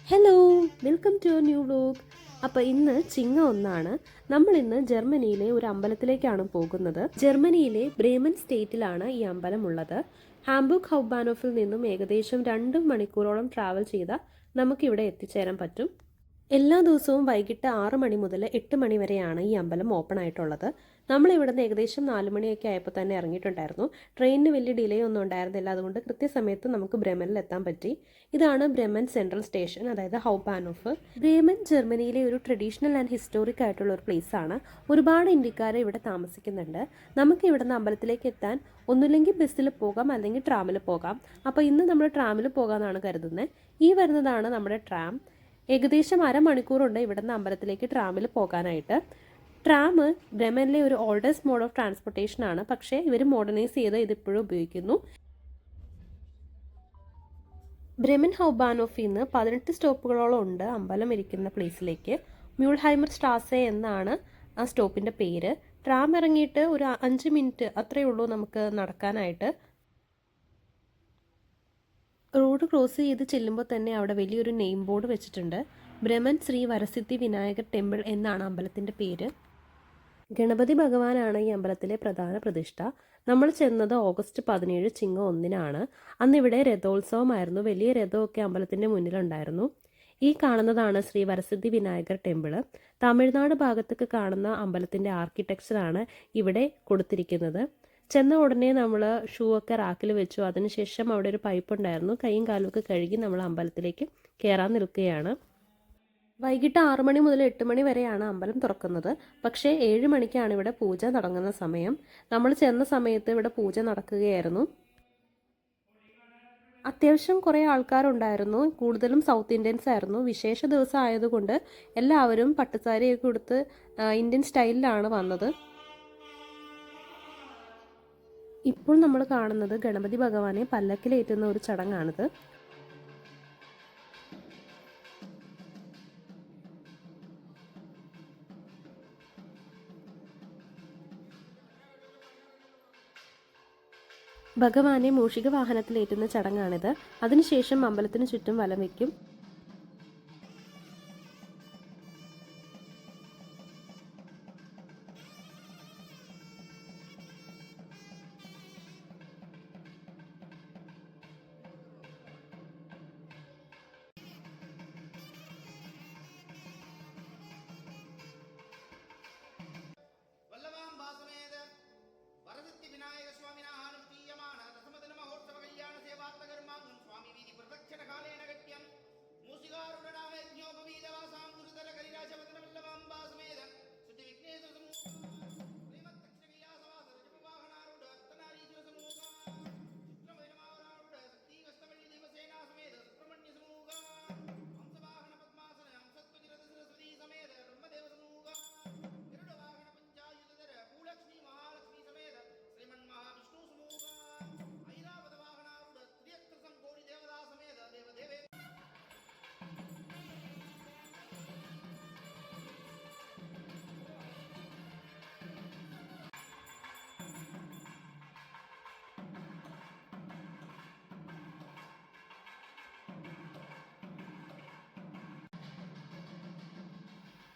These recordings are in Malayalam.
Hello, welcome to a new vlog. അപ്പോൾ ഇന്ന് ചിങ്ങ ഒന്നാണ്. നമ്മൾ ഇന്ന് ജർമ്മനിയിലെ ഒരു അമ്പലത്തിലേക്കാണ് പോകുന്നത്. ജർമ്മനിയിലെ ബ്രേമൻ സ്റ്റേറ്റിലാണ് ഈ അമ്പലം ഉള്ളത്. ഹാംബുർഗ് ഹൗബാനോഫിൽ നിന്നും ഏകദേശം 2 മണിക്കൂറോളം ട്രാവൽ ചെയ്താൽ നമുക്കിവിടെ എത്തിച്ചേരാൻ പറ്റും. എല്ലാ ദിവസവും വൈകിട്ട് 6 മണി മുതൽ 8 മണി വരെയാണ് ഈ അമ്പലം ഓപ്പൺ ആയിട്ടുള്ളത്. നമ്മൾ ഇവിടുന്ന് ഏകദേശം 4 മണിയൊക്കെ ആയപ്പോൾ തന്നെ ഇറങ്ങിയിട്ടുണ്ടായിരുന്നു. ട്രെയിനിന് വലിയ ഡിലേ ഒന്നും ഉണ്ടായിരുന്നില്ല, അതുകൊണ്ട് കൃത്യസമയത്ത് നമുക്ക് ബ്രെമനിൽ എത്താൻ പറ്റി. ഇതാണ് ബ്രെമൻ സെൻട്രൽ സ്റ്റേഷൻ, അതായത് ഹൗബാനോഫ്. ബ്രേമൻ ജർമ്മനിയിലെ ഒരു ട്രഡീഷണൽ ആൻഡ് ഹിസ്റ്റോറിക് ആയിട്ടുള്ള ഒരു പ്ലേസ് ആണ്. ഒരുപാട് ഇന്ത്യക്കാരെ ഇവിടെ താമസിക്കുന്നുണ്ട്. നമുക്ക് ഇവിടുന്ന് അമ്പലത്തിലേക്ക് എത്താൻ ഒന്നുമില്ലെങ്കിൽ ബസ്സിൽ പോകാം, അല്ലെങ്കിൽ ട്രാമിൽ പോകാം. അപ്പോൾ ഇന്ന് നമ്മൾ ട്രാമിൽ പോകാമെന്നാണ് കരുതുന്നത്. ഈ വരുന്നതാണ് നമ്മുടെ ട്രാം. ഏകദേശം അരമണിക്കൂറുണ്ട് ഇവിടുന്ന് അമ്പലത്തിലേക്ക് ട്രാമിൽ പോകാനായിട്ട്. ട്രാം ബ്രെമനിലെ ഒരു ഓൾഡസ്റ്റ് മോഡ് ഓഫ് ട്രാൻസ്പോർട്ടേഷൻ ആണ്, പക്ഷേ ഇവർ മോഡേണൈസ് ചെയ്ത് ഇതിപ്പോഴും ഉപയോഗിക്കുന്നു. ബ്രെമൻ ഹൗബാനോഫിൽ നിന്ന് 18 സ്റ്റോപ്പുകളോളം ഉണ്ട് അമ്പലം ഇരിക്കുന്ന പ്ലേസിലേക്ക്. മ്യൂൾഹൈമർ സ്ട്രാസെ എന്നാണ് ആ സ്റ്റോപ്പിൻ്റെ പേര്. ട്രാം ഇറങ്ങിയിട്ട് ഒരു 5 മിനിറ്റ് അത്രയേ ഉള്ളൂ നമുക്ക് നടക്കാനായിട്ട്. റോഡ് ക്രോസ് ചെയ്ത് ചെല്ലുമ്പോൾ തന്നെ അവിടെ വലിയൊരു നെയിം ബോർഡ് വെച്ചിട്ടുണ്ട്. ബ്രഹ്മൻ ശ്രീ വരസിദ്ധി വിനായകർ ടെമ്പിൾ എന്നാണ് അമ്പലത്തിൻ്റെ പേര്. ഗണപതി ഭഗവാനാണ് ഈ അമ്പലത്തിലെ പ്രധാന പ്രതിഷ്ഠ. നമ്മൾ ചെന്നത് ഓഗസ്റ്റ് 17 ചിങ്ങ 1-നാണ്. അന്നിവിടെ രഥോത്സവമായിരുന്നു. വലിയ രഥമൊക്കെ അമ്പലത്തിൻ്റെ മുന്നിലുണ്ടായിരുന്നു. ഈ കാണുന്നതാണ് ശ്രീ വരസിദ്ധി വിനായകർ ടെമ്പിള്. തമിഴ്നാട് ഭാഗത്തേക്ക് കാണുന്ന അമ്പലത്തിൻ്റെ ആർക്കിടെക്ചറാണ് ഇവിടെ കൊടുത്തിരിക്കുന്നത്. ചെന്ന ഉടനെ നമ്മൾ ഷൂ ഒക്കെ റാക്കിൽ വെച്ചു. അതിനുശേഷം അവിടെ ഒരു പൈപ്പ് ഉണ്ടായിരുന്നു. കൈയും കാലുമൊക്കെ കഴുകി നമ്മൾ അമ്പലത്തിലേക്ക് കയറാൻ നിൽക്കുകയാണ്. വൈകിട്ട് 6 മണി മുതൽ 8 മണി വരെയാണ് അമ്പലം തുറക്കുന്നത്. പക്ഷേ 7 മണിക്കാണ് ഇവിടെ പൂജ തുടങ്ങുന്ന സമയം. നമ്മൾ ചെന്ന സമയത്ത് ഇവിടെ പൂജ നടക്കുകയായിരുന്നു. അത്യാവശ്യം കുറേ ആൾക്കാരുണ്ടായിരുന്നു. കൂടുതലും സൗത്ത് ഇന്ത്യൻസ് ആയിരുന്നു. വിശേഷ ദിവസം ആയതുകൊണ്ട് എല്ലാവരും പട്ടുസാരിയൊക്കെ ഉടുത്ത് ഇന്ത്യൻ സ്റ്റൈലിലാണ് വന്നത്. ഇപ്പോൾ നമ്മൾ കാണുന്നത് ഗണപതി ഭഗവാനെ പല്ലക്കിലേറ്റുന്ന ഒരു ചടങ്ങാണിത്. ഭഗവാനെ മൂഷിക വാഹനത്തിലേറ്റുന്ന ചടങ്ങാണിത്. അതിനുശേഷം അമ്പലത്തിന് ചുറ്റും വലം വയ്ക്കും.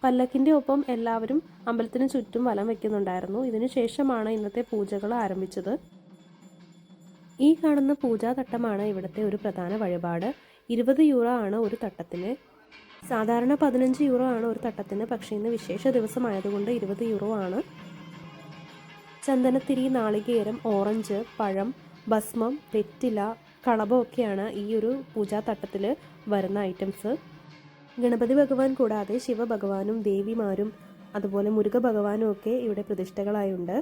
പല്ലക്കിൻ്റെ ഒപ്പം എല്ലാവരും അമ്പലത്തിന് ചുറ്റും വലം വയ്ക്കുന്നുണ്ടായിരുന്നു. ഇതിനു ശേഷമാണ് ഇന്നത്തെ പൂജകൾ ആരംഭിച്ചത്. ഈ കാണുന്ന പൂജാതട്ടമാണ് ഇവിടുത്തെ ഒരു പ്രധാന വഴിപാട്. 20 യൂറോ ആണ് ഒരു തട്ടത്തിന്. സാധാരണ 15 യൂറോ ആണ് ഒരു തട്ടത്തിന്, പക്ഷേ ഇന്ന് വിശേഷ ദിവസമായതുകൊണ്ട് 20 യൂറോ ആണ്. ചന്ദനത്തിരി, നാളികേരം, ഓറഞ്ച്, പഴം, ഭസ്മം, വെറ്റില, കളഭമൊക്കെയാണ് ഈ ഒരു പൂജാതട്ടത്തിൽ വരുന്ന ഐറ്റംസ്. ഗണപതി ഭഗവാൻ കൂടാതെ ശിവഭഗവാനും ദേവിമാരും അതുപോലെ മുരുക ഭഗവാനും ഒക്കെ ഇവിടെ പ്രതിഷ്ഠകളായുണ്ട്.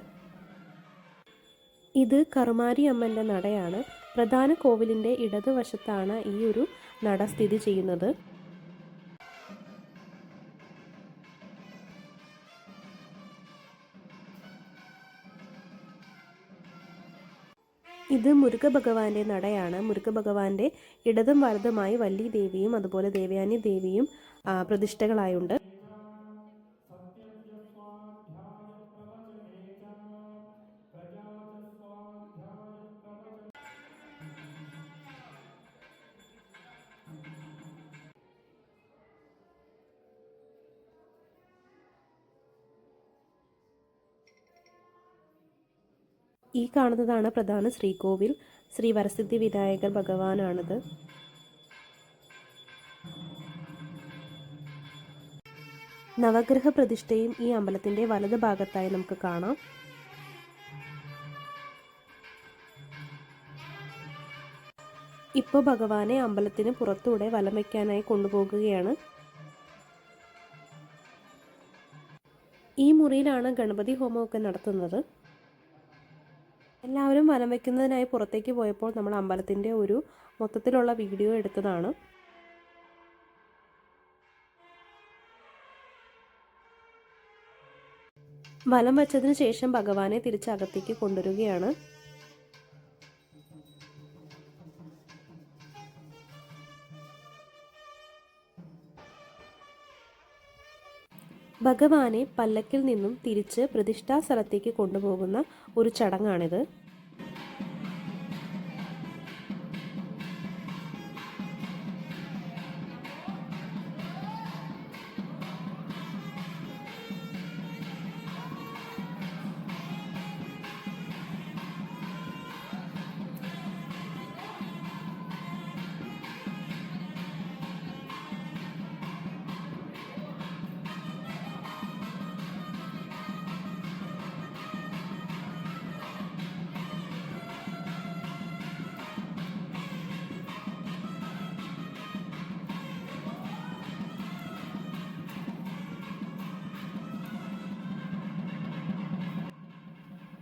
ഇത് കറുമാരി അമ്മൻ്റെ നടയാണ്. പ്രധാന കോവിലിൻ്റെ ഇടതുവശത്താണ് ഈ ഒരു നട സ്ഥിതി ചെയ്യുന്നത്. ഇത് മുരുക ഭഗവാന്റെ നടയാണ്. മുരുക ഭഗവാന്റെ ഇടതും വലതുമായി വല്ലി ദേവിയും അതുപോലെ ദേവയാനി ദേവിയും പ്രതിഷ്ഠകളായുണ്ട്. ഈ കാണുന്നതാണ് പ്രധാന ശ്രീകോവിൽ. ശ്രീ വരസിദ്ധി വിനായകർ ഭഗവാനാണിത്. നവഗ്രഹ പ്രതിഷ്ഠയും ഈ അമ്പലത്തിൻ്റെ വലത് ഭാഗത്തായി നമുക്ക് കാണാം. ഇപ്പോൾ ഭഗവാനെ അമ്പലത്തിന് പുറത്തൂടെ വലം വയ്ക്കാനായി കൊണ്ടുപോകുകയാണ്. ഈ മുറിയിലാണ് ഗണപതി ഹോമമൊക്കെ നടത്തുന്നത്. എല്ലാവരും വലം വയ്ക്കുന്നതിനായി പുറത്തേക്ക് പോയപ്പോൾ നമ്മൾ അമ്പലത്തിൻ്റെ ഒരു മൊത്തത്തിലുള്ള വീഡിയോ എടുത്തതാണ്. വലം വച്ചതിന് ശേഷം ഭഗവാനെ തിരിച്ച് അകത്തേക്ക് കൊണ്ടുവരികയാണ്. ഭഗവാനെ പല്ലക്കിൽ നിന്നും തിരിച്ച് പ്രതിഷ്ഠാ സ്ഥലത്തേക്ക് കൊണ്ടുപോകുന്ന ഒരു ചടങ്ങാണിത്.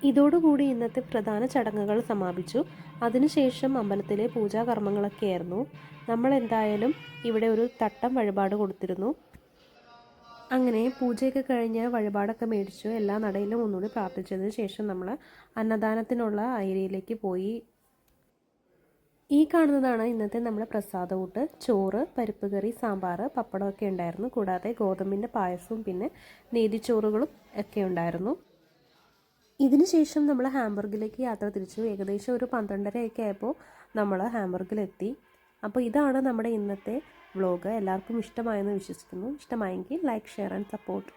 ഇതോടുകൂടി ഇന്നത്തെ പ്രധാന ചടങ്ങുകൾ സമാപിച്ചു. അതിനുശേഷം അമ്പലത്തിലെ പൂജാകർമ്മങ്ങളൊക്കെ ആയിരുന്നു. നമ്മൾ എന്തായാലും ഇവിടെ ഒരു തട്ടം വഴിപാട് കൊടുത്തിരുന്നു. അങ്ങനെ പൂജയൊക്കെ കഴിഞ്ഞ് വഴിപാടൊക്കെ മേടിച്ചു. എല്ലാ നടയിലും ഒന്നുകൂടി പ്രാർത്ഥിച്ചതിന് ശേഷം നമ്മൾ അന്നദാനത്തിനുള്ള ഏരിയയിലേക്ക് പോയി. ഈ കാണുന്നതാണ് ഇന്നത്തെ നമ്മുടെ പ്രസാദകൂട്ട്. ചോറ്, പരിപ്പ് കറി, സാമ്പാർ, പപ്പടമൊക്കെ ഉണ്ടായിരുന്നു. കൂടാതെ ഗോതമ്പിൻ്റെ പായസവും പിന്നെ നേതിച്ചോറുകളും ഒക്കെ ഉണ്ടായിരുന്നു. ഇതിനുശേഷം നമ്മൾ ഹാംബർഗിലേക്ക് യാത്ര തിരിച്ചു. ഏകദേശം ഒരു 12:30 ആയപ്പോൾ നമ്മൾ ഹാംബർഗിലെത്തി. അപ്പോൾ ഇതാണ് നമ്മുടെ ഇന്നത്തെ വ്ലോഗ്. എല്ലാവർക്കും ഇഷ്ടമായെന്ന് വിശ്വസിക്കുന്നു. ഇഷ്ടമായെങ്കിൽ ലൈക്ക്, ഷെയർ ആൻഡ് സപ്പോർട്ട്.